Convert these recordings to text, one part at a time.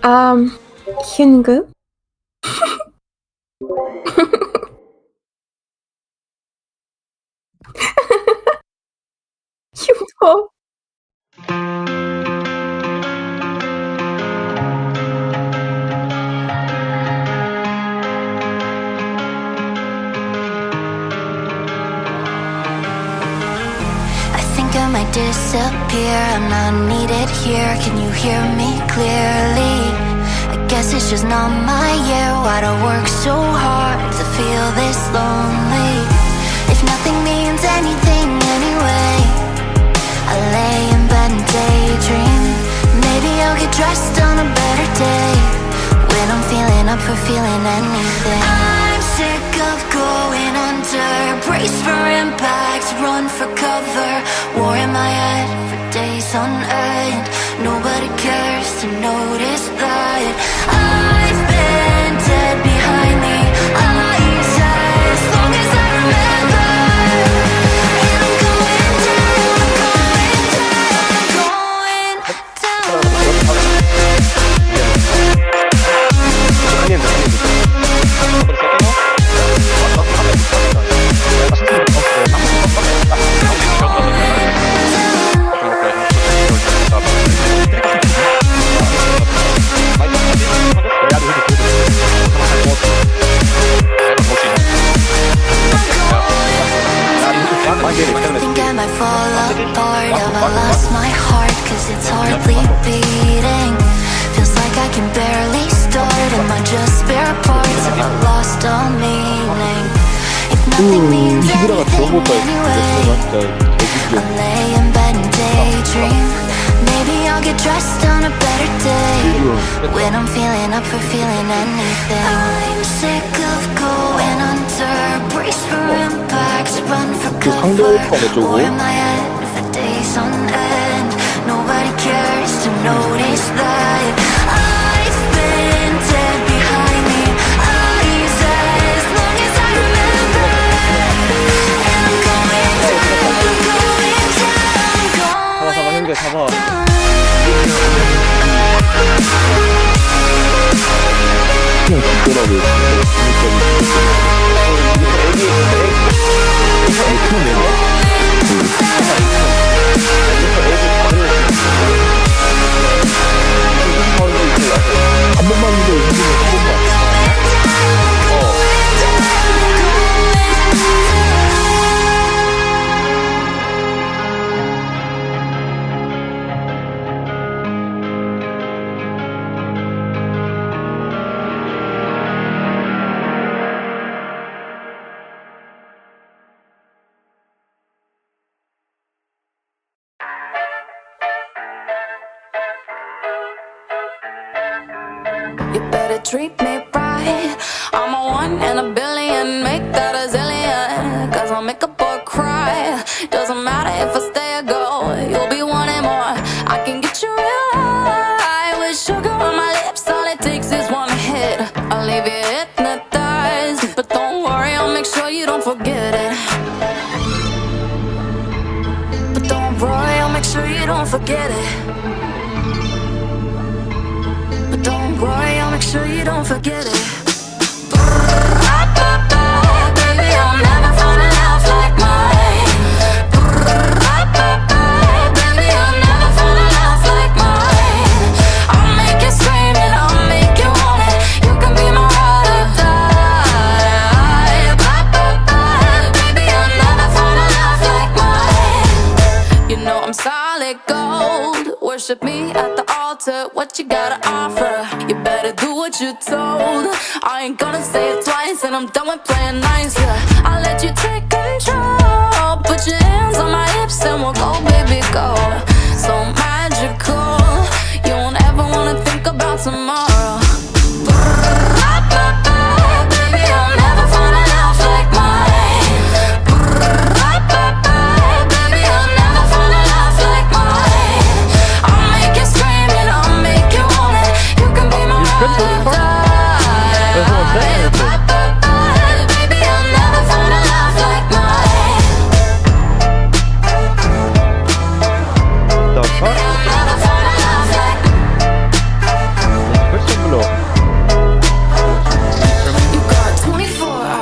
Um, 현금? 흉터? I think I might disappear, I'm not needed here. Can you hear me clearly? I guess it's just not my year. Why'd I work so hard to feel this lonely? If nothing means anything anyway, I lay in bed and daydream. Maybe I'll get dressed on a better day, when I'm feeling up for feeling anything. I'm sick of going under, brace for impact, run for cover. War in my head for days on end. Nobody cares to notice that I've been dead behind the eyes as long as I remember. And I'm going down, I'm going down, I'm going down. I think I might fall apart. Have I lost my heart? Cause it's hardly beating. Feels like I can barely start. Am I just spare parts? Have I lost all meaning? If nothing means anything anyway, I'll lay in bed and daydream. Maybe I'll get dressed on a better day, when I'm feeling up for feeling anything. I'm sick of going under, brace for impact, run for cover. War in my head for days on end. Nobody cares to notice that I've been dead behind the eyes as long as I remember. And I'm going down, I'm going down, I'm going down. 그냥 죽더라고요. 한 번만 믿어요. 한 번만. You better treat me right. I'm a 1 in a billion, make that a zillion. Cause I'll make a boy cry. Doesn't matter if I stay or go, you'll be wanting more. I can get you real high with sugar on my lips. All it takes is one hit, I'll leave you hypnotized. But don't worry, I'll make sure you don't forget it. But don't worry, I'll make sure you don't forget it. Don't worry, I'll make sure you don't forget it. Baby, I'll never find a love like mine. Baby, I'll never find a love like mine. I'll make you scream and I'll make you want it. You can be my ride or die. Baby, I'll never find a love like mine. You know I'm solid gold. Worship me at the altar. What you gotta offer? You better do what you're told. I ain't gonna say it twice, and I'm done with playing nice. Yeah, I'll let you take control. Put your hands on my hips and we'll go, baby, go. So magical, you won't ever wanna think about tomorrow. Baby, I'll never find a love like mine. Baby, I'll never find a love like mine. I'll make you scream and I'll make you want it. You can be my ride or die. Baby, I'll never find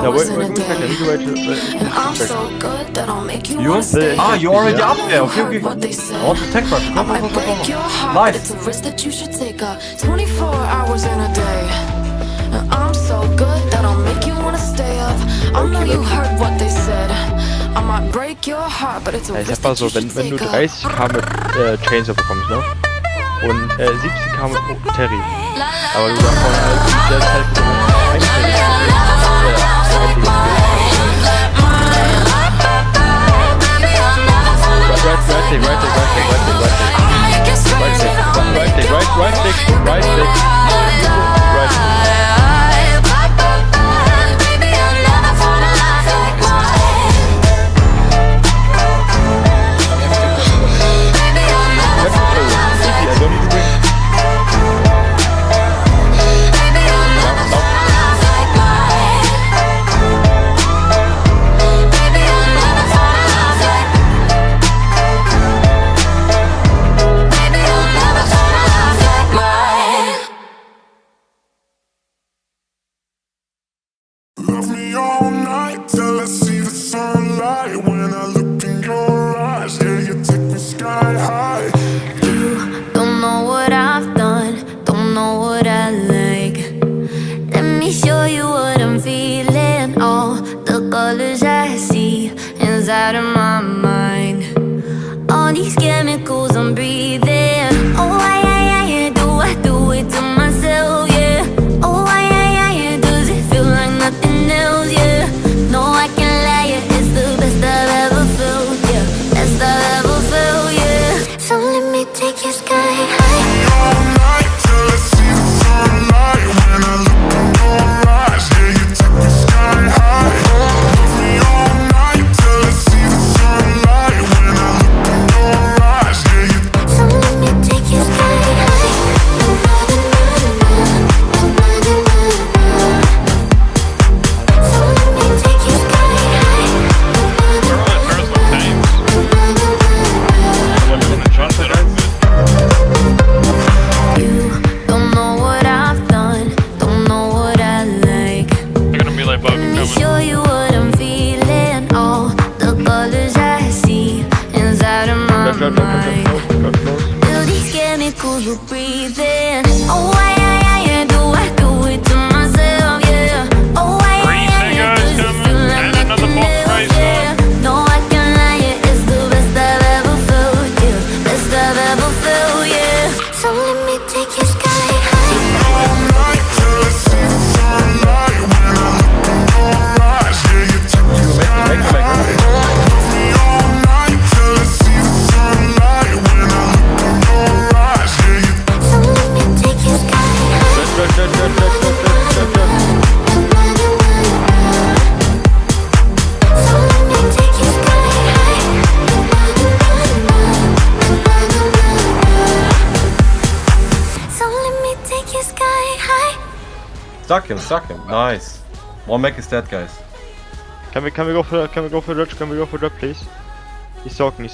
hours in a wait, day. wait. And I'm so good that I'll make you You wanna want the- stay. Ah, you're already up there. Okay, Heard okay. what they said. I want the tech rush. I might break your heart, but Nice. it's a risk that you should take. 24 hours in a day. And I'm so good that I'll make you wanna stay up. I know you heard what they said. I might break your heart, but it's a Ja, ich risk sag mal that you so, should wenn du take. 30k mit Chainsaw bekommst, ne? Und 70k mit Terry. Aber du davon halt der Zeit Love me all night till I see the sunlight. When I look in your eyes, yeah, you take me sky high. Don't know what I've done, don't know what I like. Let me show you what I'm feeling. All the colors I see inside of my mind. All these chemicals I'm breathing. Oh, I do it to myself, yeah. Oh, I does it feel like nothing else, yeah. No, I can't lie, yeah. It's the best I've ever felt, yeah. Best I've ever felt, yeah. So let me take you sky high. All night till I see the sunlight. When I look in your eyes, yeah, you take me sky high. Love me all night till I see the sunlight. When I look in your eyes, yeah, you. So let me take you sky high. So let me take you sky high. You don't know what I've done, don't know what I like. Let me show you what I'm feeling. All the colors I see inside of my mind. Feel these chemicals we're breathing. Oh, I do it to myself, yeah. Oh, does it feel like nothing else, yeah. No, I can't lie, yeah. It's the best I've ever felt, yeah. Best I've ever felt, yeah. So let me take you sky high. All night till I see the sunlight. When I look in your eyes, yeah, you take me sky high. Love me all night till I see the sunlight. When I look in your eyes, yeah, you. So let me take you sky high. So let me take you sky high. So let me take you sky high. Stuck him. Nice. One mech is dead, guys. Can we go for dodge? Can we go for dodge, please? He's talking.